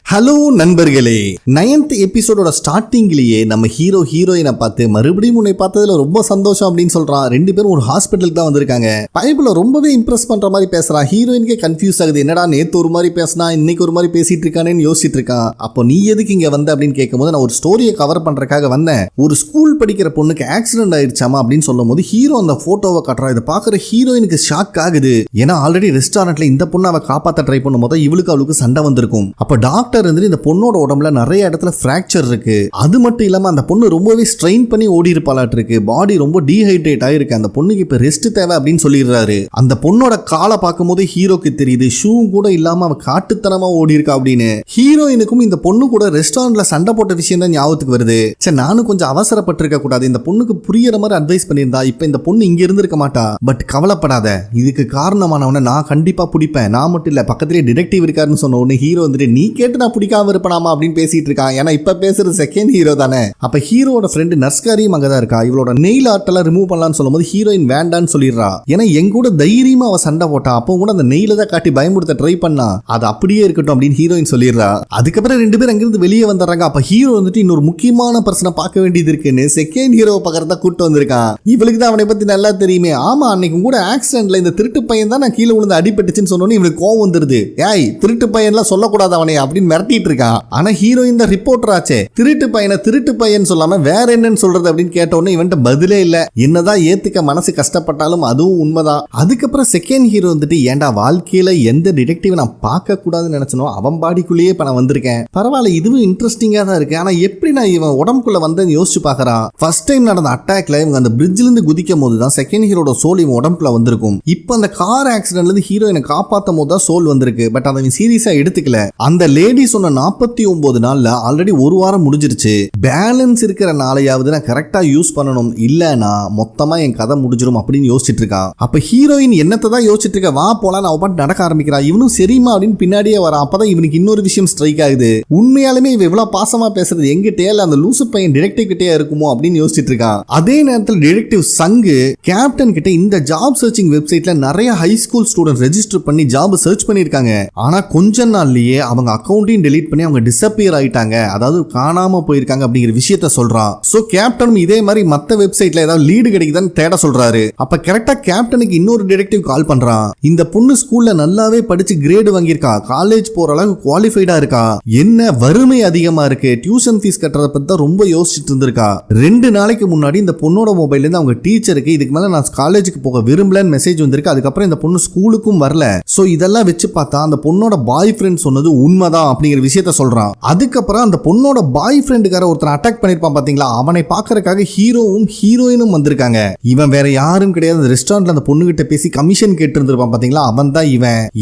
Hello நண்பர்களே, 9th எபிசோடோட ஸ்டார்டிங்லயே நம்ம ஹீரோயினை பார்த்து மறுபடியும் உன்னை பார்த்ததுல ரொம்ப சந்தோஷம் அப்படின்னு சொல்றான். ரெண்டு பேரும் ஒரு ஹாஸ்பிட்டலுக்கு தான் வந்திருக்காங்க. பைபிள ரொம்பவே இம்ப்ரெஸ் பண்ற மாதிரி பேசுறான். ஹீரோயினுக்கே கன்ஃபியூஸ் ஆகுது, என்னடா நேத்து ஒரு மாதிரி பேசினா இன்னைக்கு ஒரு மாதிரி பேசிட்டு இருக்கானேன்னு யோசிச்சுட்டு இருக்கான். அப்போ நீ எதுக்கு இங்க வந்த அப்படின்னு கேட்கும்போது, நான் ஒரு ஸ்டோரியை கவர் பண்றதுக்காக வந்தேன். ஒரு ஸ்கூல் படிக்கிற பொண்ணுக்கு ஆக்சிடென்ட் ஆயிடுச்சாமா அப்படின்னு சொல்லும் போது ஹீரோ அந்த போட்டோவை காட்டுறா. இதை பாக்குற ஹீரோயினுக்கு ஷாக் ஆகுது. ஏன்னா ஆல்ரெடி ரெஸ்டாரண்ட்ல இந்த பொண்ணை அவ காப்பாத்த ட்ரை பண்ணும் போது அவளுக்கு சண்டை வந்திருக்கும். அப்ப டாக்டர் இந்த பொண்ணோட உடம்புல நிறைய இடத்துல பிராக்சர் இருக்கு. அது மட்டும் இல்லாம அந்த பொண்ணு ரொம்பவே ஸ்ட்ரெயின் பண்ணி ஓடி இருப்பாளாட்டு இருக்கு. பாடி ரொம்ப டீஹைட்ரேட் ஆயிருக்கு. அந்த பொண்ணுக்கு இப்ப ரெஸ்ட் தேவை அப்படின்னு சொல்லிடுறாரு. அந்த பொண்ணோட காலை பார்க்கும்போது ஹீரோக்கு தெரியுது ஷூ கூட இல்லாம அவ காட்டுத்தனமா ஓடி இருக்கா அப்படின்னு. ஹீரோயினுக்கும் இந்த பொண்ணு கூட ரெஸ்டாரண்ட்ல சண்டை போட்ட விஷயம் தான் ஞாபகத்துக்கு வருது. சரி, நானும் கொஞ்சம் அவசரப்பட்டிருக்க கூடாது, இந்த பொண்ணுக்கு புரியுற மாதிரி அட்வைஸ் பண்ணியிருந்தா இப்ப இந்த பொண்ணு இங்க இருந்திருக்க மாட்டா. பட் கவலைப்படாத, இதுக்கு காரணமானவனை நான் கண்டிப்பா பிடிப்பேன். நான் மட்டும் இல்ல, பக்கத்திலே டிடெக்டிவ் இருக்காருன்னு சொன்ன உடனே ஹீரோ வந்துட்டு நீ கேட்டு நான் பிடிக்காம இருப்பனாமா அப்படின்னு பேசிட்டு இருக்கான். ஏன்னா இப்ப பேசுறது செகண்ட் ஹீரோ தானே. அப்ப ஹீரோட ஃப்ரெண்டு நர்ஸ்காரியும் அங்கதான் இருக்கா. இவளோட நெயில் ஆர்ட்டெல்லாம் ரிமூவ் பண்ணலாம்னு சொல்லும் போது ஹீரோயின் வேண்டான்னு சொல்லிடுறா. ஏன்னா எங்க கூட தைரியமா அவ சண்டை போட்டா, அப்போ கூட அந்த நெயில தான் காட்டி பயமுறுத்த ட்ரை பண்ணா, அது அப்படியே இருக்கட்டும் அப்படின்னு ஹீரோயின் சொல்லிடுறா. அதுக்கப்புறம் ரெண்டு பேரும் அங்கிருந்து வெளியே வந்துடுறாங்க. அப்ப ஹீரோ வந்துட்டு இன்னொரு முக்கியமான பர்சனை பார்க்க வேண்டியது இருக்குன்னு செகண்ட் ஹீரோ பக்கறதா கூட்டு வந்திருக்கான். இவளுக்கு தான் அவனை பத்தி நல்லா தெரியுமே. ஆமா, அன்னைக்கு கூட ஆக்சிடென்ட்ல இந்த திருட்டு பையன் தான் நான் கீழே விழுந்து அடிபட்டுச்சுன்னு சொன்னோன்னு இவனுக்கு கோவம் வந்துருது. ஏய், திருட்டு பையன்லாம் சொல்லக்கூடாது அவனை அப்படின்னு மிரட்டிட்டு இருக்கான். ஆனா ஹீரோயின் தான் ரிப்போர்ட்டர் ஆச்சே, திருட்டு பையன் சொல்லாம வேற என்னன்னு சொல்றது அப்படின்னு கேட்டோன்னு இவன்ட்ட பதிலே இல்ல. என்னதான் ஏத்துக்க மனசு கஷ்டப்பட்டாலும் அதுவும் உண்மைதான். அதுக்கப்புறம் செகண்ட் ஹீரோ வந்துட்டு ஏன்டா வாழ்க்கையில எந்த டிடெக்டிவ் நான் பார்க்க கூடாதுன்னு நினைச்சனோ அவன் பாடிக்குள்ளேயே இப்ப நான் வந்திருக்கேன். பரவாயில்ல, இதுவும் இன்ட்ரெஸ்டிங்கா தான் இருக்கு. ஆனா எப்படி நான் இவன் உடம்புக்குள்ள வந்தேன்னு யோசிச்சு பாக்குறான். ஃபர்ஸ்ட் டைம் நடந்த அட்டாக்ல இவங்க அந்த பிரிட்ஜ்ல இருந்து குதிக்கும் போது தான் செகண்ட் ஹீரோட சோல் இவன் உடம்புக்குள்ள வந்திருக்கும். இப்ப அந்த கார் ஆக்சிடென்ட்ல இருந்து ஹீரோயினை காப்பாத்தும் போது தான் சோல் வந்திருக்கு. பட் அதை சீரியஸா எடுத்துக்கல. அந்த லேடி சொன்ன 49 நாள்ல ஆல்ரெடி ஒரு வாரம் முடிஞ்சிருச்சு. பேலன்ஸ் இருக்கிற நாளையாவது நான் கரெக்டா யூஸ் பண்ணணும், இல்லனா மொத்தமா என் கதை முடிஞ்சிரும் அப்படின்னு யோசிச்சுட்டு இருக்கான். அப்ப ஹீரோயின் என்னத்தை தான் யோசிச்சுட்டு இருக்க, வா போலாம் அவ பாட்டு நடக்க ஆரம்பிக்கிறா. இவனும் சரிமா அப்படின்னு பின்னாடியே வரான். அப்பதான் இவனுக்கு இன்னொரு விஷயம் ஸ்ட்ரைக் ஆகுது. உண்மையாலுமே இவ இவ்வளவு பாசமா பேசுறது எங்கிட்டே இல்ல அந்த லூசு பையன் டிடெக்டிவ் கிட்டே இருக்குமோ அப்படின்னு யோசிச்சுட்டு இருக்கான். அதே நேரத்தில் டிடெக்டிவ் சங்கு கேப்டன் கிட்ட இந்த ஜாப் சர்ச்சிங் வெப்சைட்ல நிறைய ஹை ஸ்கூல் ஸ்டூடெண்ட் ரெஜிஸ்டர் பண்ணி ஜாப் சர்ச் பண்ணிருக்காங்க. ஆனா கொஞ்ச நாள்லயே அவங்க அக்கௌண்ட்டையும் டெலீட் பண்ணி அவங்க டிஸப்பியர் ஆயிட்டாங்க, அதாவது காணாம போயிருக்காங்க அப்படிங்கிற விஷயத்த சொல்றான். சோ கேப்டனும் இதே மாதிரி மத்த வெப்சைட்ல ஏதாவது லீடு கிடைக்குதான்னு தேட சொல்றாரு. அப்ப கரெக்டா கேப்டனுக்கு இன்னொரு டிடெக்டிவ் கால் பண்றான். இந்த பொண்ணு ஸ்கூல்ல நல்லாவே படிச்சு கிரேடு வாங்கியிருக்கா, காலேஜ் போற அளவுக்கு குவாலிஃபைடா இருக்கா, என்ன வறுமை அதிகமா இருக்கு, டியூஷன் ஃபீஸ் கட்டுறத பத்தி தான் ரொம்ப யோசிச்சுட்டு இருந்திருக்கா. 2 நாளைக்கு முன்னாடி இந்த பொண்ணோட மொபைல்ல இருந்து அவங்க டீச்சருக்கு இதுக்கு மேல நான் காலேஜுக்கு போக விரும்பலன்னு மெசேஜ் வந்திருக்கு. அதுக்கப்புறம் இந்த பொண்ணு ஸ்கூலுக்கும் வரல. சோ இதெல்லாம் வச்சு பார்த்தா அந்த பொண்ணோட பாய் ஃப்ரெண்ட் சொன்னது உண்மைதான் அப்படிங்கிற விஷயத்த சொல்றான். அதுக்கப்புறம் அந்த பொண்ணோட பாய் ஃப்ரெண்டுக்கார ஒருத்தர் அட்டாக் பண்ணிருப்பான் பாத்தீங்களா, அவனை பாக்குறதுக்காக ஹீரோவும் ஹீரோயினும் வந்திருக்காங்க. இவன் வேற யாரும் கிடையாது, ரெஸ்டாரண்ட்ல அந்த பொண்ணு கிட்ட பேசி கமிஷன் கேட்டு இருந்திருப்பான் பாத்தீங்களா, அவன் தான்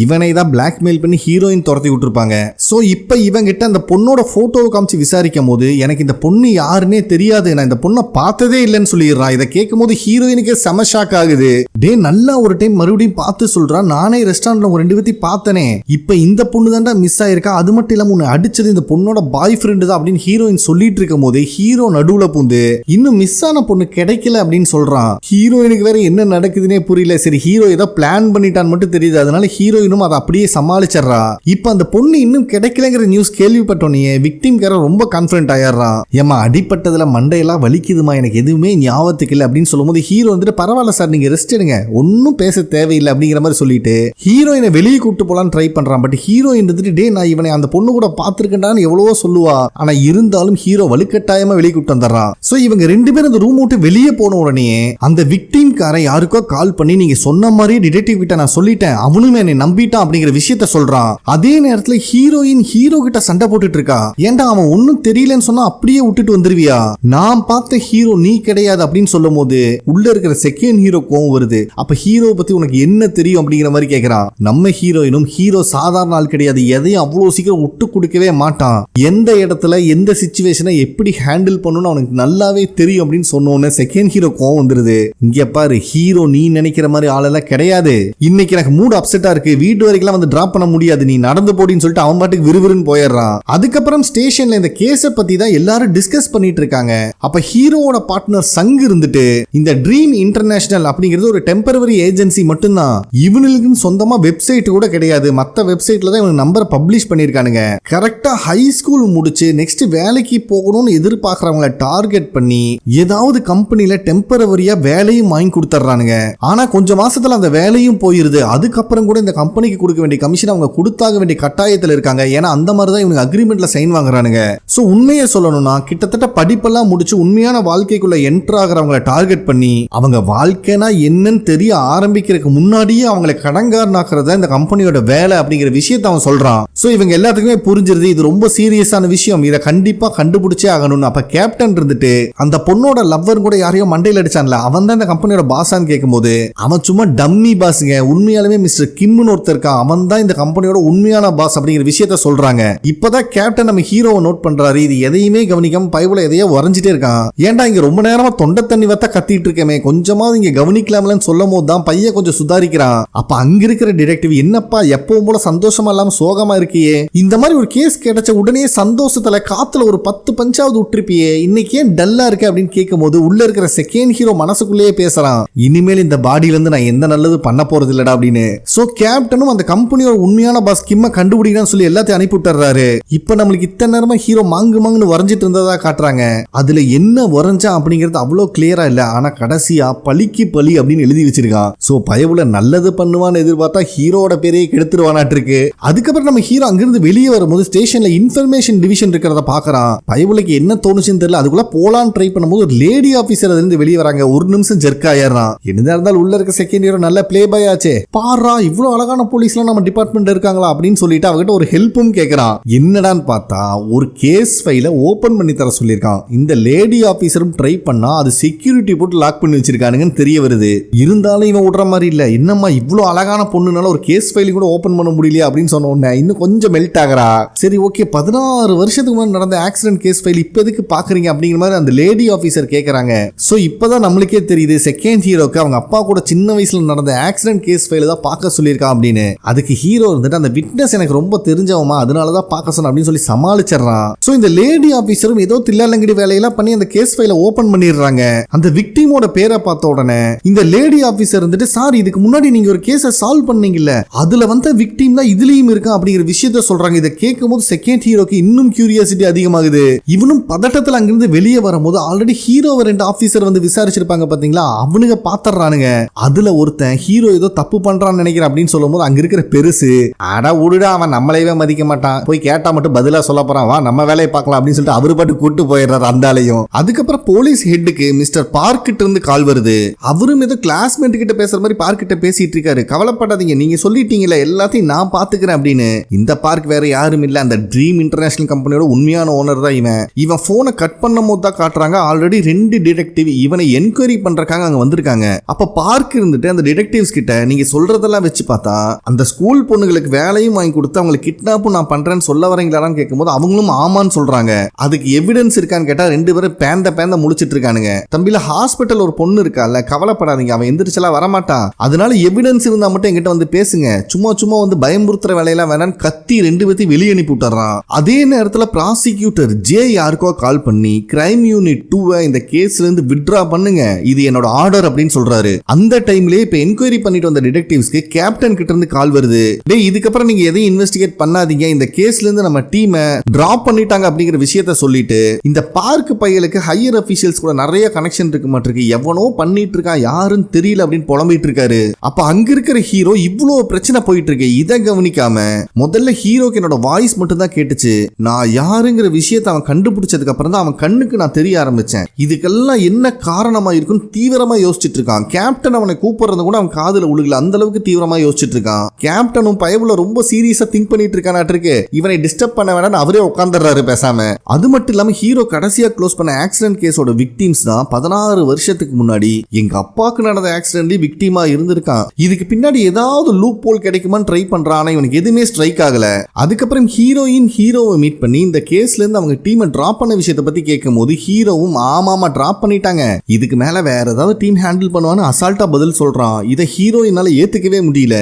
இவனை தான் பிளாக்மெயில் பண்ணி ஹீரோயின் துரத்தி விட்டுருப்பாங்க. சோ இப்ப இவன் கிட்ட அந்த பொண்ணோட போட்டோவை காமிச்சு விசாரிக்கும் போது எனக்கு இந்த பொண்ணு யாருன்னே தெரியாது, நான் இந்த பொண்ணை பார்த்ததே இல்லைன்னு சொல்லிடுறான். இதை கேட்கும் போது ஹீரோயினுக்கு செம ஷாக் ஆகுது. டே, நல்லா ஒரு டைம் மறுபடியும் பார்த்து சொல்றான், நானே ரெஸ்டாரண்ட்ல ஒரு 2 பேத்தி பார்த்தனே, இப்ப இந்த பொண்ணு தான்டா மிஸ் ஆயிருக்கா, அது மட்டும் இல்லாம உன்னை அடிச்சது இந்த பொண்ணோட பாய் ஃப்ரெண்டு தான் அப்படின்னு ஹீரோயின் சொல்லிட்டு இருக்கும் போது ஹீரோ நடுவுல பூந்து இன்னும் மிஸ் ஆன பொண்ணு கிடைக்கல அப்படின்னு சொல்றான். ஹீரோயினுக்கு வேற என்ன நடக்குதுன்னே புரியல. சரி, ஹீரோ ஏதோ பிளான் பண்ணிட்டான்னு மட்டும் தெரியுது. அதனால ஹீரோயினும் அதை அப்படியே சமாளிச்சிடறா. இப்ப அந்த பொண்ணு இன்னும் கிடைக்கலங்கிற நியூஸ் கேள்விப்பட்டோன்னே விக்டிம் கேர ரொம்ப கான்ஃபிடன்ட் ஆயிடுறான். ஏமா அடிப்பட்டதுல மண்டையெல்லாம் வலிக்குதுமா, எனக்கு எதுவுமே ஞாபகத்துக்கு இல்லை அப்படின்னு சொல்லும் போது ஹீரோ வந்துட்டு பரவாயில்ல சார், நீங்க ரெஸ்ட் எடுங்க, ஒன்னும் பேச தேவையில்லை அப்படிங்கிற மாதிரி சொல்லிட்டு ஹீரோயினை வெளியே கூப்பிட்டு போலான்னு ட்ரை பண்றான். பட் ஹீரோயின் வந்துட்டு டே, நான் இவனை அந்த பொண்ணு கூட பாத்துருக்கேன்டான்னு எவ்வளவோ சொல்லுவா. ஆனா இருந்தாலும் ஹீரோ வலுக்கட்டாயமா வெளியே கூப்பிட்டு வந்துடுறான். சோ இவங்க 2 பேரும் அந்த ரூம் விட்டு வெளியே போன உடனே அந்த விக்டிம் காரை யாருக்கோ கால் பண்ணி நீங்க சொன்ன மாதிரி டிடெக்டிவ் கிட்ட நான் சொல்லிட்டேன், அவனுமே என்னை நம்பிட்டான் அப்படிங்கிற விஷயத்த சொல்றான். அதே நேரத்துல ஹீரோயின் ஹீரோ கிட்ட சண்டை போட்டுட்டு இருக்கா. ஏன்டா அவன் ஒன்னும் தெரியலன்னு சொன்னா அப்படியே விட்டுட்டு வந்துருவியா, நான் பார்த்த ஹீரோ நீ கிடையாது அப்படின்னு சொல்லும் போது உள்ள இருக்கிற செகண்ட் ஹீரோ கோவம் வருது. அப்ப ஹீரோ பத்தி உனக்கு என்ன தெரியும் அப்படிங்கிற மாதிரி கேட்கிறான். நம்ம ஹீரோயினும் ஹீரோ சாதாரண ஆள் கிடையாது, எதையும் அவ்வளவு சீக்கிரம் விட்டு கொடுக்கவே மாட்டான், எந்த இடத்துல எந்த சிச்சுவேஷனை எப்படி ஹேண்டில் பண்ணணும்னு அவனுக்கு நல்லாவே தெரியும் அப்படின்னு சொன்னோன்னு செகண்ட் ஹீரோ கோவம் வந்துருது. இங்க பாரு, ஹீரோ நீ நினைக்கிற மாதிரி ஆளெல்லாம் கிடையாது, இன்னைக்கு எனக்கு மூட் அப்செட்டா இருக்கு, வீடு வரைக்கும் வந்து டிராப் பண்ண முடியாது, நீ நடந்து போடின்னு சொல்லிட்டு அவன் பாட்டுக்கு விறுவிறுன்னு போயிடுறான். அதுக்கப்புறம் ஸ்டேஷன்ல இந்த கேஸை பத்தி தான் எல்லாரும் டிஸ்கஸ் பண்ணிட்டு இருக்காங்க. அப்ப ஹீரோவோட பார்ட்னர் சங் இருந்துட்டு இந்த ட்ரீம் இன்டர்நேஷனல் அப்படிங்கிறது ஒரு டெம்பரவரி ஏஜென்சி மட்டும்தான். இவனுக்கு சொந்தமா வெப்சைட் கூட கிடையாது. மத்த வெப்சைட்ல தான் இவங்க நம்பர் பப்ளிஷ் பண்ணிருக்கானுங்க. கரெக்டா ஹை ஸ்கூல் முடிச்சு நெக்ஸ்ட் வேலைக்கு போகணும்னு எதிர்பார்க்கறவங்கள டார்கெட் பண்ணி ஏதாவது கம்பெனில டெம்பரவரியா வேலையும் வாங்கி கொடுத்துறானுங்க. ஆனா கொஞ்சம் மாசத்துல அந்த வேலையும் போயிருது. அதுக்கப்புறம் கூட இந்த கம்பெனிக்கு கொடுக்க வேண்டிய கமிஷன் அவங்க கொடுத்தாக வேண்டிய கட்டாயத்தில் இருக்காங்க. ஏன்னா அந்த மாதிரி தான் இவங்க அக்ரிமெண்ட்ல சைன் வாங்குறானுங்க. சோ உண்மையை சொல்லணும்னா கிட்டத்தட்ட படிப்பெல்லாம் முடிச்சு உண்மையான வாழ்க்கைக்குள்ள என்டர் ஆகிறவங்களை டார்கெட் பண்ணி அவங்க வாழ்க்கைனா என்னன்னு தெரிய ஆரம்பிக்கிறதுக்கு முன்னாடியே அவங்களை கடங்காரனாக்குறத இந்த கம்பெனியோட வேலை அப்படிங்கிற விஷயத்தை அவன் சொல்றான். சோ இவங்க எல்லாத்துக்குமே புரிஞ்சிருது இது ரொம்ப சீரியஸான விஷயம், இதை கண்டிப்பா கண்டுபிடிச்சே ஆகணும்னு. அப்ப கேப்டன் இருந்துட்டு அந்த பொண்ணோட லவ்வர் கூட யாரையோ மண்டையில் அடிச்சான்ல, அவன் தான் இந்த கம்பெனியோட பாஸான்னு கேட்கும்போது அவன் சும்மா டம்மி பாஸுங்க, உண்மையாலுமே மிஸ்டர் கிம்னு ஒருத்தர் இருக்கான், அவன் தான் இந்த கம்பெனியோட உண்மையான பாஸ் அப்படிங்கிற விஷயத்த சொல்றாங்க. இப்பதான் கேப்டன் நம்ம ஹீரோவை நோட் பண்றாரு. இது எதையுமே கவனிக்காம பைபிள எதையோ வரைஞ்சிட்டே இருக்கான். ஏன்டா இங்க ரொம்ப நேரமா தொண்டை தண்ணி வத்த கத்திட்டு இருக்கமே, கொஞ்சமாவது இங்க கவனிக்கலாம்லன்னு சொல்லும் போது தான் பையன் கொஞ்சம் சுதாரிக்கிறான். அப்ப அங்க இருக்கிற டிடெக்டிவ், என்னப்பா எப்பவும் போல சந்தோஷமா இல்லாம சோகமா இருக்கியே, இந்த மாதிரி ஒரு கேஸ் கிடைச்ச உடனே சந்தோஷத்துல காத்துல ஒரு 10 பஞ்சாவது விட்டுருப்பியே, இன்னைக்கு ஏன் டல்லா இருக்க அப்படின்னு கேட்கும் போது உள்ள இருக்கிற செகண்ட் ஹீரோ மனசுக்குள்ளேயே பேசுறான், இனிமேல் இந்த பாடியில இருந்து நான் எந்த நல்லது பண்ண போறது இல்லடா அப்படின்னு. சோ கேப்டனும் அந்த கம்பெனியோட உண்மையான பாஸ் கிம்ம கண்டுபிடிக்கணும்னு சொல்லி எல்லாத்தையும் அனுப்பி விட்டுறாரு. இப்ப நம்மளுக்கு இத்தனை நேரமா ஹீரோ மாங்குன்னு வரைஞ்சிட்டு இருந்ததா காட்டுறாங்க. அதுல என்ன வரைஞ்சா அப்படிங்கிறது அவ்வளவு கிளியரா இல்ல. ஆனா கடைசியா பலிக்கு பலி அப்படின்னு எழுதி வச்சிருக்கான். சோ பயவுல நல்லது பண்ணுவான்னு எதிர்பார்த்தா ஹீரோட பேரையே கெடுத்துருவானாட்டு இருக்கு. அதுக்கப்புறம் நம்ம ஹீரோ அங்கிருந்து வெளியே வரும்போது ஸ்டேஷன்ல இன்ஃபர்மேஷன் டிவிஷன் இருக்கிறத பாக்குறான். பயவுலைக்கு என்ன தோணுச்சுன்னு தெரியல, அதுக்குள்ள போலான்னு ட்ரை பண்ணும்போது ஒரு லேடி ஆபீசர் அதுல இருந்து வெளியே வராங்க. ஒரு நிமிஷம் ஜெர்க் ஆயிடுறான். என்னதான் இருந்தாலும் உள்ள இருக்க செகண்ட் ஹீரோ நல்ல பிளே பாய் ஆச்சே, பாரா இவ்வளவு அழகான போலீஸ்லாம் நம்ம டிபார்ட்மெண்ட் இருக்காங்களா அப்படின்னு சொல்லிட்டு அவகிட்ட ஒரு ஹெல்ப்பும் கேட்கறான். என்னடான்னு பார்த்தா ஒரு கேஸ் ஃபைல ஓபன் பண்ணி தர சொல்லியிருக்கான். இந்த லேடி ஆபீசரும் ட்ரை பண்ணா அது செக்யூரிட்டி போட்டு லாக் பண்ணி வச்சிருக்கானுங்கன்னு தெரிய வருது. இருந்தாலும் இவன் விடுற மாதிரி இல்ல, என்னம்மா இவ்வளவு அழகான பொண்ணுனால ஒரு கேஸ் ஃபைல் கூட ஓபன் பண்ண முடியலையா அப்படின்னு சொன்ன உடனே இன்னும் கொஞ்சம் மெல்ட் ஆகிறா. சரி ஓகே, 16 வருஷத்துக்கு முன்னாடி நடந்த ஆக்சிடென்ட் கேஸ் ஃபைல் இப்ப எதுக்கு பாக்குறீங்க அப்படிங்கிற மாதிரி அந்த லேடி ஆபீசர் கேட்கறாங்க. சோ இப்பதான் நம்மளுக்கே தெரியுது செகண்ட் ஹீரோக்கு அவங்க அப்பா கூட சின்ன வயசுல நடந்த ஆக்சிடென்ட் கேஸ் ஃபைல் தான் பார்க்க சொல்லியிருக்கான் அப்படின்னு. அதுக்கு ஹீரோ இருந்துட்டு அந்த விட்னஸ் எனக்கு ரொம்ப தெரிஞ்சவமா அதனாலதான் பார்க்க சொன்ன அப்படின்னு சொல்லி சமாளிச்சிடறான். சோ இந்த லேடி ஆபீசரும் ஏதோ தில்லாலங்கடி வேலையெல்லாம் பண்ணி அந்த கேஸ் ஃபைல ஓபன் பண்ணிடுறாங்க. அந்த விக்டிமோட பேரை பார்த்த உடனே இந்த லேடி ஆபீசர் இருந்துட்டு, சார் இதுக்கு முன்னாடி நீங்க ஒரு கேஸை சால்வ் பண்ணீங்கல்ல, அதுல வந்த விக்டிம் தான் இதுலயும் இருக்கா அப்படிங்கிற விஷயத்த சொல்றாங்க. இதை கேட்கும் போது செகண்ட் ஹீரோக்கு இன்னும் கியூரியாசிட்டி அதிகமாகுது. இவனும் பதட்டத்துல அங்கிருந்து வெளியே வரும்போது ஆல்ரெடி ஹீரோவை 2 ஆபீசர் வந்து விசாரிச்சிருப்பாங்க பாத்தீங்களா, அவனுங்க பாத்துறானுங்க. அதுல ஒருத்தன் ஹீரோ ஏதோ தப்பு பண்றான்னு நினைக்கிறேன் அப்படின்னு சொல்லும் போது அங்க இருக்கிற பெருசு, அட உடுடா அவன் நம்மளையவே மதிக்க மாட்டான், போய் கேட்டா மட்டும் பதிலா சொல்ல போறான், வா நம்ம வேலையை பார்க்கலாம் அப்படின்னு சொல்லிட்டு அவரு பாட்டு கூட்டு போயிடுறாரு அந்த ஆளையும். அதுக்கப்புறம் போலீஸ் ஹெட்டுக்கு மிஸ்டர் பார்க் கிட்ட இருந்து கால் வருது. அவரும் ஏதோ கிளாஸ்மேட் கிட்ட பேசுற மாதிரி பார்க் கிட்ட பேசிட்டு இருக்காரு. கவலைப்படாதீங்க, நீங்க சொல்லிட்டீங்கல்ல எல்லாத்தையும் நான் பாத்துக்கிறேன் அப்படின்னு. இந்த பார்க் வேற யாரும் இல்ல, அந்த ட்ரீம் இன்டர்நேஷனல் கம்பெனியோட உண்மையான ஓனர் தான் இவன். இவன் போனை கட் பண்ணும் போது தான் காட்டுறாங்க ஆல்ரெடி 2 டிடெக்டிவ் இவனை என்கொயரி பண்றதுக்காக அங்க வந்திருக்காங்க. அப்ப பார்க் இருந்துட்டு அந்த டிடெக்டிவ்ஸ் கிட்ட நீங்க சொல்றதெல்லாம் வச்சு பார்த்தா அந்த ஸ்கூல் பொண்ணுங்களுக்கு வேலையும் வாங்கி கொடுத்து அவங்களை கிட்னாப்பும் நான் பண்றேன்னு சொல்ல வரீங்களான்னு கேட்கும்போது அவங்களும் ஆமான்னு சொல்றாங்க. அதுக்கு எவிடன்ஸ் இருக்கான்னு கேட்டா 2 பேரும் பேந்த முடிச்சிட்டு இருக்கானுங்க. தம்பில ஹாஸ்பிட்டல் ஒரு பொண்ணு இருக்கால, கவலைப்படாதீங்க அவன் எந்திரிச்சலாம் வரமாட்டான், அதனால எவிடன்ஸ் இருந்தா மட்டும் என்கிட்ட வந்து பேசுங்க, சும்மா வந்து பயமுறுத்துற வேலையெல்லாம் வேணான்னு கத்தி 2 பேத்தையும் வெளியே அனுப்பி விட்டுறான். அதே நேரத்தில் ப்ராசிக்யூட்டர் ஜே யாருக்கோ கால் பண்ணி கிரைம் யூனிட் 2 இந்த கேஸ்ல இருந்து வித்ட்ரா பண்ணுங்க, இது என்னோட ஆர்டர் அப்படின்னு சொல்றாரு. அந்த டைம்லயே இப்ப என்கொயரி பண்ணிட்டு வந்த டிடெக்டிவ்ஸ்க்கு கேப்டன் கிட்ட இருந்து கால் வருது. டேய் இதுக்கப்புறம் நீங்க எதையும் இன்வெஸ்டிகேட் பண்ணாதீங்க, இந்த கேஸ்ல இருந்து நம்ம டீமை டிராப் பண்ணிட்டாங்க அப்படிங்கிற விஷயத்த சொல்லிட்டு இந்த பார்க் பையலுக்கு ஹையர் அபிஷியல்ஸ் கூட நிறைய கனெக்ஷன் இருக்கு மாட்டிருக்கு, எவனோ பண்ணிட்டு இருக்கான் யாருன்னு தெரியல அப்படின்னு புலம்பிட்டு இருக்காரு. அப்ப அங்க இருக்கிற ஹீரோ இவ்வளவு பிரச்சனை போயிட்டு இருக்கு, இதை கவனிக்காம முதல்ல ஹீரோக்கு என்னோட வாய்ஸ் மட்டும் தான் கேட்டுச்சு, நான் யாருங்கிற விஷயத்தை அவன் கண்டுபிடிச்சதுக்கு அப்புறம் தான் அவன் கண்ணுக்கு நான் தெரிய ஆரம்பிச்சேன், இதுக்கெல்லாம் என்ன காரணமா இருக்குன்னு தீவிரமா யோசிச்சுட்டு இருக்கான். கேப்டன் அவனை கூப்பிடுறது கூட அவன் காதுல உழுகல, அந்த அளவுக்கு தீவிரமா யோசிச்சுட்டு இருக்கான். கேப்டனும் பயவுல ரொம்ப சீரியஸா திங்க் பண்ணிட்டு இருக்கானாட்டிருக்கு, இவனை டிஸ்டர்ப் பண்ண வேணாம் அவரே உட்காந்துறாரு பேசாம. அது மட்டும் இல்லாம ஹீரோ கடைசியா க்ளோஸ் பண்ண ஆக்சிடென்ட் கேஸோட விக்டிம்ஸ் தான் 16 வருஷத்துக்கு முன்னாடி எங்க அப்பாவுக்கு நடந்த ஆக்சிடென்ட்லி விக்டிமா இருந்திருக்கான். இதுக்கு பின்னாடி ஏதாவது லூப் போல் கிடைக்குமான்னு ட்ரை பண்றான், இவனுக்கு எதுவுமே ஸ்ட்ரைக் ஆகல. அதுக்கப்புறம் ஹீரோவை மீட் பண்ணி இந்த கேஸ்ல இருந்து அவங்க டீமை டிராப் பண்ண விஷயத்தை பத்தி கேட்கும் போது ஹீரோவும் ஆமாமா டிராப் பண்ணிட்டாங்க, இதுக்கு மேல வேற ஏதாவது டீம் ஹேண்டில் பண்ணுவான்னு அசால்ட்டா பதில் சொல்றான். இதை ஹீரோயினால ஏத்துக்கவே முடியல.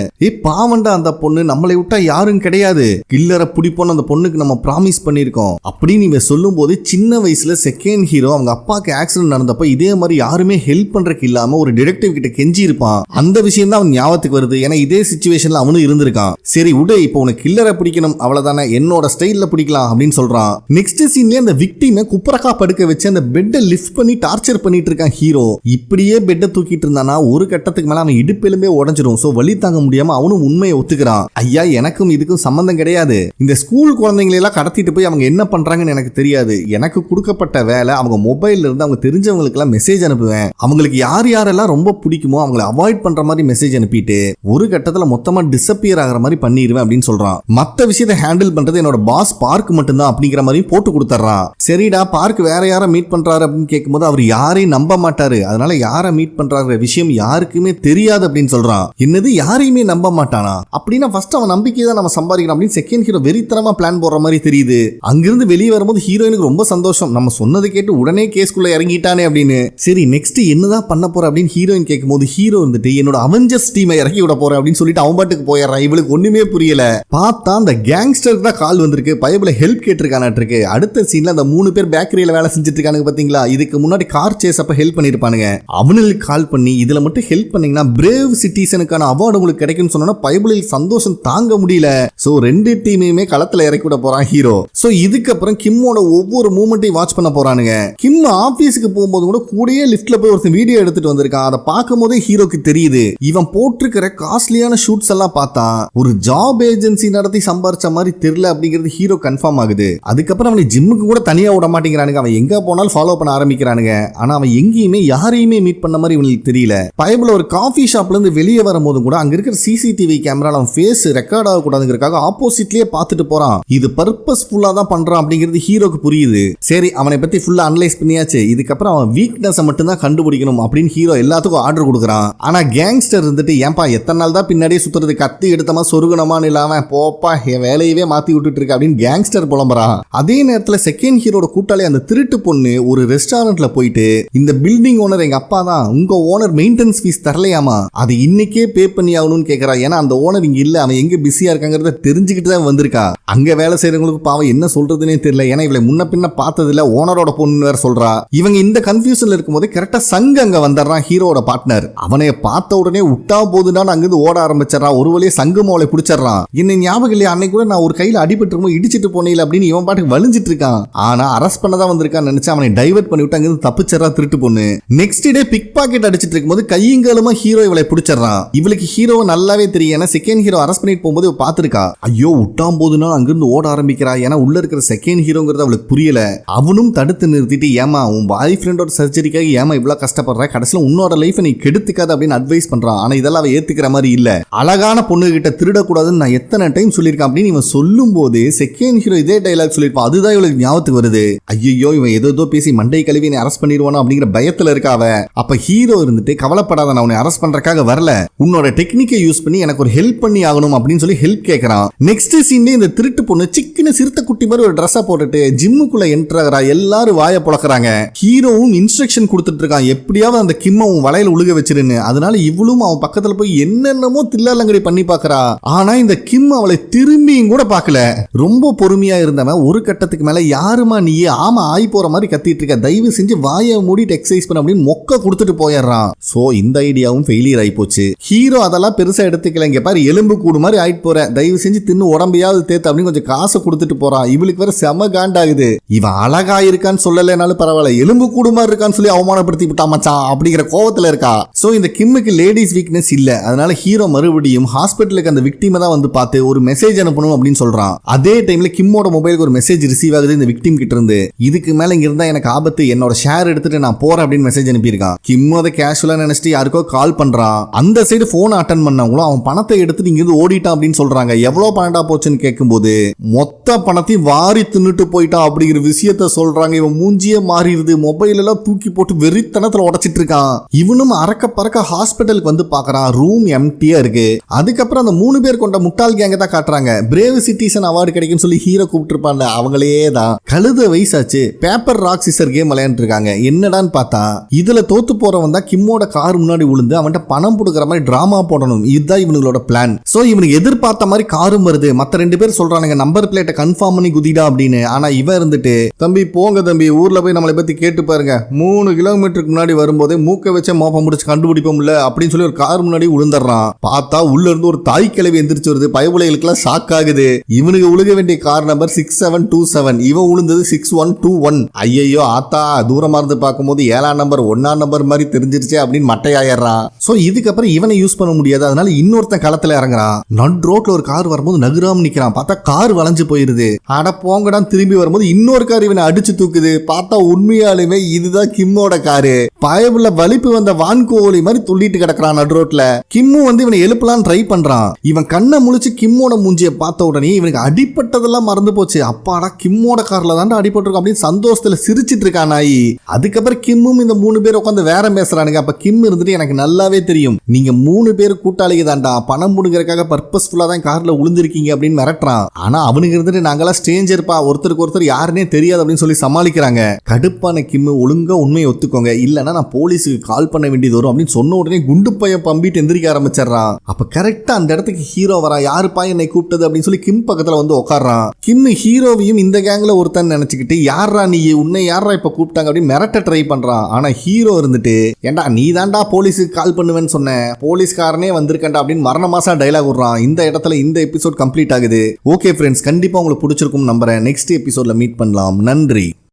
பாவண்டா அந்த பொண்ணு நம்மளை விட்டா யாரும் கிடையாது, கில்லரை பிடிப்போன்னு அந்த பொண்ணுக்கு நம்ம ப்ராமிஸ் பண்ணிருக்கோம் அப்படின்னு இவன் சொல்லும் போது சின்ன வயசுல செகண்ட் ஹீரோ அவங்க அப்பாக்கு ஆக்சிடென்ட் நடந்தப்ப இதே மாதிரி யாருமே ஹெல்ப் பண்றதுக்கு இல்லாம ஒரு டிடெக்டிவ் கிட்ட கெஞ்சி இருப்பான். அந்த விஷயம் தான் அவன் ஞாபகத்துக்கு வருது. ஏன்னா இதே சிச்சுவேஷன்ல அவனும் இருந்திருக்கான். சரி விடு, இப்போ உனக்கு கில்லரை பிடிக்கணும் அவ்வளவுதானே, என்னோட ஸ்டைல்ல பிடிக்கலாம் அப்படின்னு சொல்றான். நெக்ஸ்ட் சீன்லயே அந்த விக்டிமை குப்பரக்கா படுக்க வச்சு அந்த பெட்டை லிஃப்ட் பண்ணி டார்ச்சர் பண்ணிட்டு இருக்கான் ஹீரோ. இப்படியே பெட்டை தூக்கிட்டு இருந்தானா ஒரு கட்டத்துக்கு மேல அவன் இடுப்பெலும்பே உடைஞ்சிரும். சோ வலி தாங்க முடியாம அவனும் உண்மையை ஒத்துக்கிறான். ஐயா, எனக்கும் இதுக்கும் சம்பந்தம் கிடையாது. இந்த ஸ்கூல் குழந்தைங்களை எல்லாம் கடத்திட்டு போய் அவங்க என்ன பண்றாங்கன்னு எனக்கு தெரியாது. எனக்கு கொடுக்கப்பட்ட வேலை அவங்க மொபைல்ல இருந்து அவங்க தெரிஞ்சவங்களுக்கு எல்லாம் மெசேஜ் அனுப்புவேன். அவங்களுக்கு யார் யாரெல்லாம் ரொம்ப பிடிக்குமோ அவங்களை அவாய்ட் பண்ற மாதிரி மெசேஜ் அனுப்பிட்டு ஒரு கட்டத்துல மொத்தமா டிஸப்பியர் ஆகிற மாதிரி பண்ணிடுவேன் அப்படின்னு சொல்றான். மத்த விஷயத்தை ஹேண்டில் பண்றது என்னோட பாஸ் பார்க் மட்டும்தான் அப்படிங்கிற மாதிரி போட்டு கொடுத்துறான். சரிடா, பார்க் வேற யாரை மீட் பண்றாரு அப்படின்னு கேட்கும்போது அவர் யாரையும் நம்ப மாட்டாரு. அதனால யாரை மீட் பண்றாரு விஷயம் யாருக்குமே தெரியாது அப்படின்னு சொல்றான். என்னது, யாரையுமே நம்ப மாட்டானா? அப்படின்னா ஃபர்ஸ்ட் அவன் நம்பிக்கை தான் நம்ம சம்பாதிக்கணும் அப்படின்னு செகண்ட் ஹீரோ வெறித்தனமா பிளான் போடுற மாதிரி தெரியுது. அங்கிருந்து வெளியே வரும்போது ஹீரோயினுக்கு ரொம்ப சந்தோஷம். நம்ம சொன்னதை கேட்டு உடனே கேஸ்குள்ள இறங்கிட்டானே அப்படின்னு. சரி நெக்ஸ்ட் என்னதான் பண்ண போற அப்படின்னு ஹீரோயின் கேட்கும்போது ஹீரோ வந்துட்டு என்னோட அவெஞ்சர்ஸ் டீமை இறக்கி விட போற அப்படின்னு சொல்லிட்டு அவன் பாட்டுக்கு போயிடுறான். இவளுக்கு ஒண்ணுமே புரியல. பார்த்தா அந்த கேங்ஸ்டருக்கு தான் கால் வந்திருக்கு. பைபிள ஹெல்ப் கேட்டிருக்கானாட்டிருக்கு. அடுத்த சீன்ல அந்த 3 பேர் பேக்கரியில வேலை செஞ்சுட்டு இருக்கானுங்க பாத்தீங்களா. இதுக்கு முன்னாடி கார் சேஸ் அப்ப ஹெல்ப் பண்ணிருப்பானுங்க. அவனுக்கு கால் பண்ணி இதுல மட்டும் ஹெல்ப் பண்ணீங்கன்னா பிரேவ் சிட்டிசனுக்கான அவார்டு உங்களுக்கு கிடைக்கும்னு சொன்னா பைபிளில் சந்தோஷம் தாங்க முடியல. சோ 2 டீமையுமே களத்துல இறக்கி விட போறான் ஹீரோ. சோ இதுக்கப்புறம் கிம்மோட ஒவ்வொரு மூமெண்ட்டையும் வாட்ச் பண்ண போறானுங்க. கிம் ஆபீஸ்க்கு போகும்போது கூட கூடயே லிஃப்ட்ல போய் ஒருத்தன் வீடியோ எடுத்துட்டு வந்திருக்கான். அதை பார்க்கும் போதே ஹீரோக்கு தெரியுது இவன் போட்டிருக்கிற காஸ்ட்லியான ஷூட்ஸ் எல்லாம் பார்த்தா ஒரு ஜாப் ஏஜென்சி நடத்தி சம்பாரிச்ச மாதிரி தெரியல அப்படிங்கிறது ஹீரோ கன்ஃபார்ம் ஆகுது. அதுக்கப்புறம் அவனை ஜிம்முக்கு கூட தனியா விட மாட்டேங்கிறானுங்க. அவன் எங்க போனாலும் ஃபாலோ பண்ண ஆரம்பிக்கிறானுங்க. ஆனா அவன் எங்கேயுமே யாரையுமே மீட் பண்ண மாதிரி இவனுக்கு தெரியல. பைபிள் ஒரு காஃபி ஷாப்ல இருந்து வெளியே வரும்போது கூட அங்க இருக்கிற சிசிடிவி கேமரா அவன் ஃபேஸ் ரெக்கார்ட் ஆகக்கூடாதுங்கிறதுக்காக ஆப்போசிட்லயே பார்த்துட்டு போறான். இது பர்பஸ்ஃபுல்லா தான் பண்றான் அப்படிங்கிறது ஹீரோக்கு புரியுது. சரி, அவனை பத்தி ஃபுல்லா அனலைஸ் பண்ணியாச்சு. இதுக்கப்புறம் அவன் வீக்னஸ் மட்டும் தான் கண்டுபிடிக்கணும் அப்படின்னு ஹீரோ எல்லாத்துக்கும் ஆர்டர் கொடுக்குறான். ஆனா கேங்ஸ்டர் இருந்துட்டு ஏன்பா எத்தனை நாள் தான் பின்னாடியே சுத்துறது, கத்தி எடுத்தமா சொருகணமான்னு இல்லாம போப்பா என் வேலையவே மாத்தி விட்டுட்டு இருக்கு அப்படின்னு கேங்ஸ்டர் புலம்புறான். அதே நேரத்துல செகண்ட் ஹீரோட கூட்டாளி அந்த திருட்டு பொண்ணு ஒரு ரெஸ்டாரண்ட்ல போயிட்டு இந்த பில்டிங் ஓனர் எங்க அப்பா தான், உங்க ஓனர் மெயின்டெனன்ஸ் ஃபீஸ் தரலையாமா, அது இன்னைக்கே பே பண்ணி ஆகணும்னு கேட்கறா. ஏன்னா அந்த ஓனர் இங்க இல்ல, அவன் எங்க பிஸியா இருக்காங்கிறத தெரிஞ்சுக்கிட்டு தான் வந்திருக்கா. அங்க வேலை செய்யறவங்களுக்கு பாவம் என்ன சொல்றதுன்னே தெரியல. ஏன்னா இவளை முன்ன பின்ன பார்த்ததுல ஓனரோட பொண்ணு வேற சொல்றா. இவங்க இந்த கன்ஃபியூஷன்ல இருக்கும்போது கரெக்டா சங்க அங்க வந்துடுறான் ஹீரோட பார்ட்னர். அவனை பார்த்த உடனே விட்டா போதுதான் அங்கிருந்து ஓட ஆரம்பிச்சிடறான். ஒரு வழியே சங்கு மோளை பிடிச்சிடறான். என்ன ஞாபகம் இல்லையா, அன்னைக்கு கூட நான் ஒரு கையில அடிபட்டு இடிச்சிட்டு போனேன் அப்படின்னு இவன் பாட்டுக்கு வலிஞ்சிட்டு இருக்கான். ஆனா அரெஸ்ட் பண்ணதான் வந்திருக்கான்னு நினைச்சு அவனை டைவர்ட் பண்ணி விட்டு அங்கிருந்து தப்பிச்சிடறா திருட்டு பொண்ணு. நெக்ஸ்ட் டே பிக் பாக்கெட் அடிச்சிட்டு இருக்கும்போது கையங்காலமா ஹீரோ இவளை பிடிச்சிடறான். இவளுக்கு ஹீரோ நல்லாவே தெரியும். ஏன்னா செகண்ட் ஹீரோ அரெஸ்ட் பண்ணிட்டு போகும்போது பாத்துருக்கா. ஐயோ விட்டாம் போதுனா அங்கிருந்து ஓட ஆரம்பிக்கிறா. ஏன்னா உள்ள இருக்கிற செகண்ட் ஹீரோங்கிறது அவளுக்கு புரியல. அவனும் தடுத்து நிறுத்திட்டு ஏமா உன் பாய் ஃப்ரெண்டோட சர்ஜரிக்காக ஏமா இவ்வளவு கஷ்டப்படுற, கடைசியில் உன்னோட லைஃப் நீ கெடுத்துக்காத அப்படின்னு அட்வைஸ் பண்றான். ஆனா இதெல்லாம் அவ ஏத்துக்கிற மாதிரி இல்ல. அழகான பொண்ணு கிட்ட திருடக்கூடாதுன்னு நான் எத்தனை டைம் சொல்லியிருக்கேன் அப்படின்னு இவன் சொல்லும் போது செகண்ட் ஹீரோ இதே டைலாக் சொல்லிருப்பான். அதுதான் இவளுக்கு ஞாபகத்துக்கு வருது. ஐயோ இவன் ஏதோ பேசி மண்டை கழுவி நீ அரெஸ்ட் பண்ணிடுவானோ அப்படிங்கிற பயத்துல இருக்காவ. அப்ப ஹீரோ இருந்துட்டு கவலைப்படாத, நான் உன்னை அரெஸ்ட் பண்றதுக்காக வரல, உன்னோட டெக்னிக்கை யூஸ் பண்ணி எனக்கு ஒரு ஹெல்ப் பண்ணி ஆகணும் அப்படின்னு சொல்லி ஹெல்ப் கேட்கறான். நெக்ஸ்ட் சீன்ல இந்த திருட்டு பொண்ணு சிக்கன சிறுத்தை குட்டி மாதிரி ஒரு ட்ரெஸ்ஸை போட்டுட்டு ஜிம்முக்குள்ள என்டர் ஆகிறா. எல்லாரும் வாயை புழக்கிறாங்க. ஹீரோவும் இன்ஸ்ட்ரக்ஷன் கொடுத்துட்டு இருக்கான், எப்படியாவது அந்த கிம்ம உன் வலையில உழுக வச்சிருன்னு. அதனால இவளும் அவன் பக்கத்துல போய் என்னென்னமோ தில்லாலங்கடி பண்ணி பாக்குறா. ஆனா இந்த கிம் அவளை திரும்பியும் கூட பார்க்கல. ரொம்ப பொறுமையா இருந்தவன் ஒரு கட்டத்துக்கு மேல யாருமா நீ, ஆமா ஆய் போற மாதிரி கத்திட்டு இருக்க, தயவு செஞ்சு வாயை மூடிட்டு எக்ஸசைஸ் பண்ண அப்படின்னு மொக்க கொடுத்துட்டு போயிடுறான். சோ இந்த ஐடியாவும் ஃபெயிலியர் ஆகி போச்சு. ஹீரோ அதெல்லாம் பெருசா எடுத்துக்கல. இங்க பாரு எலும்பு கூடு மாதிரி ஆயிட்டு போற, தயவு செஞ்சு தின்னு உடம்பையாவது தேத்து அப்படின்னு கொஞ்சம் காசை கொடுத்துட்டு போறான். இவளுக்கு வேற செம காண்டாகுது. இவன் அழகா இருக்கான்னு சொல்லலைனாலும் பரவாயில்ல, எலும்பு கூடு மாதிரி இருக்கான்னு சொல்லி அவமானப்படுத்தி விட்டா மச்சான் அப்படிங்கிற கோவத்துல இருக்கா. சோ இந்த கிம்முக்கு லேடிஸ் வீக்னஸ் இல்ல. அதனால ஹீரோ மறுபடியும் ஹாஸ்பிட்டலுக்கு அந்த விக்டிமை தான் வந்து பார்த்து ஒரு மெசேஜ் அனுப்பணும் அப்படின்னு சொல்றான். அதே டைம்ல கிம்மோட மொபைலுக்கு ஒரு மெசேஜ் ரிசீவ் ஆகுது இந்த விக்டிம் கிட்ட இருந்து. இதுக்கு மேல இங்க இருந்தா எனக்கு ஆபத்து, என்னோட ஷேர் எடுத்துட்டு நான் போறேன் அப்படின்னு மெசேஜ் அனுப்பியிருக்கான். கிம் அதை கேஷுவலா நினைச்சிட்டு யாருக்கோ கால் பண்றான். அந்த சைடு போன் அட்டன் பண்ணவங்களும் அவன் பணத்தை எடுத்துட்டு இங்க இருந்து ஓடிட்டான் அப்படின்னு சொல்றாங்க. எவ்வளவு பணட்டா போச்சுன்னு கேட்கும்போது மொத்த பணத்தையும் வாரி தின்னுட்டு போயிட்டான் அப்படிங்கிற விஷயத்த சொல்றாங்க. இவன் மூஞ்சியே மாறிடுது. மொபைல் எல்லாம் தூக்கி போட்டு வெறித்தனத்துல உடைச்சிட்டு இருக்கான். இவனும் அறக்க பறக்க ஹாஸ்பிட்டலுக்கு வந்து பாக்குறான். ரூம் எம்டியா இருக்கு. அதுக்கப்புறம் அந்த 3 பேர் கொண்ட முட்டாள் கேங்க தான் காட்டுறாங்க. பிரேவ் சிட்டிசன் அவார்டு கிடைக்கும்னு சொல்லி ஹீரோ கூப்பிட்டு இருப்பான்ல, அவங்களே தான். கழுத வயசாச்சு பேப்பர் ராக் சிசர் கேம் விளையாண்டு இருக்காங்க. என்னடான்னு பார்த்தா இதுல தோத்து போறவன் தான் கிம்மோட கார் முன்னாடி விழுந்து அவன்கிட்ட பணம் கொடுக்குற மாதிரி டிராமா போடணும். இதுதான் இவங்களோட பிளான். சோ இவனுக்கு எதிர்பார்த்த மாதிரி காரும் வருது. மத்த 2 பேர் சொல்றானுங்க நம்பர் பிளேட்டை கன்ஃபார்ம் பண்ணி குதிடா அப்படின்னு. ஆனா இவன் இருந்துட்டு தம்பி போங்க தம்பி, ஊர்ல போய் நம்மளை பத்தி கேட்டு பாருங்க, 3 கிலோமீட்டருக்கு முன்னாடி வரும்போதே மூக்க வச்ச மோப்ப முடிச்சு கண்டுபிடிப்போம்ல அப்படின்னு சொல்லி ஒரு கார் முன்னாடி விழுந்துடுறான். பார்த்தா உள்ள இருந்து ஒரு தாய் கிழவி எந்திரிச்சு வருது. பயபுலைகளுக்கெல்லாம் ஷாக் ஆகுது. இவனுக்கு உழுக வேண்டிய கார் நம்பர் 6727, இவன் உழுந்தது 6121. ஐயோ ஆத்தா, தூரமா இருந்து பார்க்கும்போது 7ஆம் நம்பர் 1ஆம் நம்பர் மாதிரி தெரிஞ்சிருச்சே அப்படின்னு மட்டையாயிடுறான். சோ இதுக்கப்புறம் இவனை யூஸ் பண்ண முடியாது. அதனால இன்னொருத்தன் களத்துல இறங்குறான். நட் ரோட்ல ஒரு கார் வரும்போது நகுராம நிக்கிறான். பார்த்தா கார் வளைஞ்சு போயிருது. அட போங்கடான் திரும்பி வரும்போது இன்னொரு கார் இவனை அடிச்சு தூக்குது. பார்த்தா உண்மையாலுமே இதுதான் கிம்மோட காரு. பயபுள்ள வலிப்பு வந்த வான்கோழி மாதிரி துள்ளிட்டு கிடக்குறான் நடு ரோட்ல. கிம்மு வந்து இவனை எழுப்பலாம் ட்ரை பண்றான். இவன் கண்ணை முழிச்சு கிம்மோட மூஞ்சியை பார்த்த உடனே இவனுக்கு அடிப்பட்டதெல்லாம் மறந்து போச்சு. அப்பாடா கிம்மோட கார்ல தாண்டா அடிபட்டிருக்கும் அப்படின்னு சந்தோஷத்துல சிரிச்சிட்டு இருக்கான் நாய். அதுக்கப்புறம் கிம்மும் இந்த 3 பேர் உட்காந்து வேற பேசுறானுங்க. அப்ப கிம் இருந்துட்டு எனக்கு நல்லாவே தெரியும், நீங்க 3 பேர் கூட்டாளிங்க தாண்டா, பணம் முடுக்கிறதுக்காக பர்பஸ்ஃபுல்லா தான் கார்ல உளுந்திருக்கீங்க அப்படின்னு மிரட்டுறான். ஆனா அவனுக்கு இருந்துட்டு நாங்கெல்லாம் ஸ்ட்ரேஞ்சர்ப்பா, ஒருத்தருக்கு ஒருத்தர் யாருன்னே தெரியாது அப்படின்னு சொல்லி சமாளிக்கிறாங்க. கடுப்பான கிம்மு ஒழுங்கா உண்மையை ஒத்துக்கோங்க, இல்லன்னா நான் போலீஸுக்கு கால் பண்ண வேண்டியது வரும் அப்படின்னு சொன்ன உடனே குண்டு பையன் பம்பிட்டு எந்திரிக்க ஆரம்பிச்சிடறான். அப்ப கரெக்டா அந்த இடத்துக்கு ஹீரோ வரா. யாருப்பா என்னை கூப்பிட்டது அப்படின்னு சொல்லி கிம் பக்கத்துல வந்து உட்கார்றான். கிம் ஹீரோவையும் இந்த கேங்ல ஒருத்தன் நினைச்சுக்கிட்டு யாரா நீ, உன்னை யாரா இப்ப கூப்பிட்டாங்க அப்படின்னு மிரட்ட ட்ரை பண்றான். ஆனா ஹீரோ இருந்துட்டு ஏண்டா நீ தாண்டா போலீஸுக்கு கால் பண்ணுவேன்னு சொன்ன, போலீஸ்காரனே வந்திருக்கண்டா அப்படின்னு மரண மாசா டைலாக் விடுறான். இந்த இடத்துல இந்த எபிசோட் கம்ப்ளீட் ஆகுது. ஓகே ஃப்ரெண்ட்ஸ், கண்டிப்பா உங்களுக்கு பிடிச்சிருக்கும் நம்புறேன். நெக்ஸ்ட் எபிசோட்ல மீட் பண்ணலாம். நன்றி.